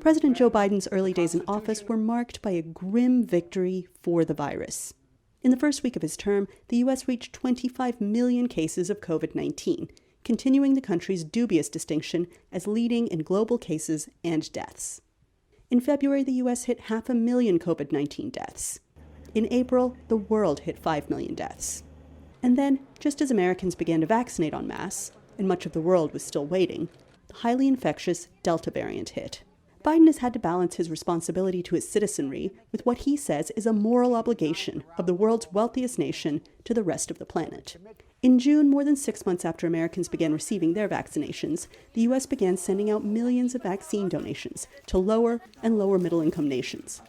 President Joe Biden's early days in office were marked by a grim victory for the virus. In the first week of his term, the U.S. reached 25 million cases of COVID-19, continuing the country's dubious distinction as leading in global cases and deaths. In February, the U.S. hit 500,000 COVID-19 deaths. In April, the world hit 5 million deaths. And then, just as Americans began to vaccinate en masse, and much of the world was still waiting, the highly infectious Delta variant hit. Biden has had to balance his responsibility to his citizenry with what he says is a moral obligation of the world's wealthiest nation to the rest of the planet. In June, more than 6 months after Americans began receiving their vaccinations, the U.S. began sending out millions of vaccine donations to lower and lower middle-income nations.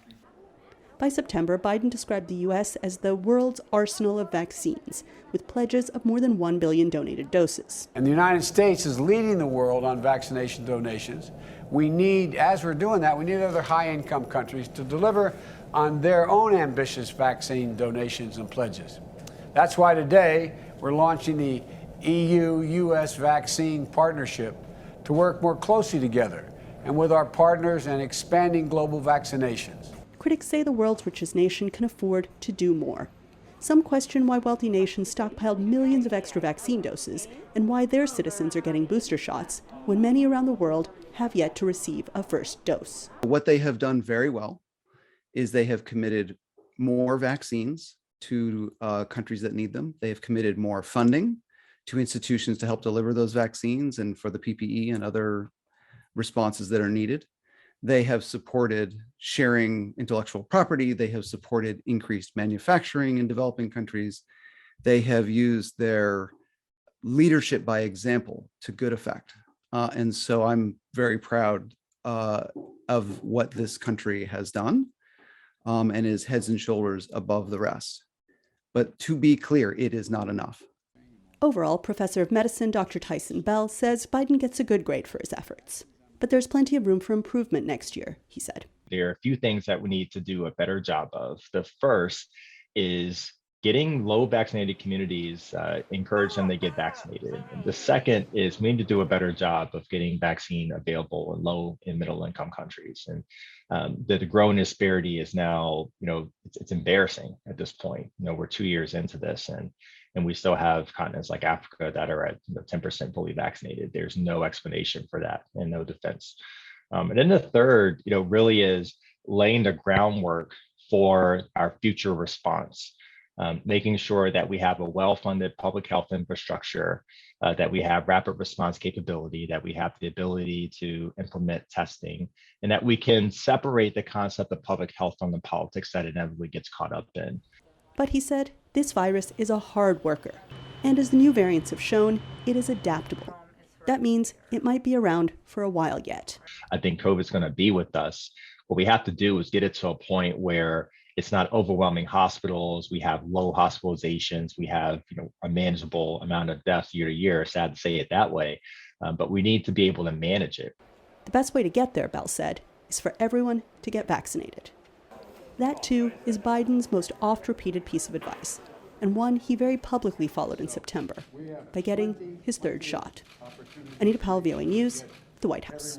By September, Biden described the U.S. as the world's arsenal of vaccines, with pledges of more than 1 billion donated doses. And the United States is leading the world on vaccination donations. We need, as we're doing that, we need other high-income countries to deliver on their own ambitious vaccine donations and pledges. That's why today we're launching the EU-US Vaccine Partnership to work more closely together and with our partners in expanding global vaccinations. Critics say the world's richest nation can afford to do more. Some question why wealthy nations stockpiled millions of extra vaccine doses and why their citizens are getting booster shots when many around the world have yet to receive a first dose. What they have done very well is they have committed more vaccines to countries that need them. They have committed more funding to institutions to help deliver those vaccines and for the PPE and other responses that are needed. They have supported sharing intellectual property. They have supported increased manufacturing in developing countries. They have used their leadership by example to good effect. And so I'm very proud of what this country has done and is heads and shoulders above the rest. But to be clear, it is not enough. Overall, Professor of Medicine Dr. Tyson Bell says Biden gets a good grade for his efforts. But there's plenty of room for improvement next year, he said. There are a few things that we need to do a better job of. The first is getting low vaccinated communities, encourage them to get vaccinated. And the second is we need to do a better job of getting vaccine available in low and middle income countries. And the growing disparity is now, it's embarrassing at this point. We're 2 years into this and we still have continents like Africa that are at 10% fully vaccinated. There's no explanation for that and no defense. And then the third, really is laying the groundwork for our future response. Making sure that we have a well-funded public health infrastructure, that we have rapid response capability, that we have the ability to implement testing, and that we can separate the concept of public health from the politics that inevitably gets caught up in. But he said, this virus is a hard worker. And as the new variants have shown, it is adaptable. That means it might be around for a while yet. I think COVID's going to be with us. What we have to do is get it to a point where it's not overwhelming hospitals. We have low hospitalizations. We have, a manageable amount of deaths year to year. Sad to say it that way, but we need to be able to manage it. The best way to get there, Bell said, is for everyone to get vaccinated. That, too, is Biden's most oft-repeated piece of advice, and one he very publicly followed in September by getting his third shot. Anita Powell, VOA News, the White House.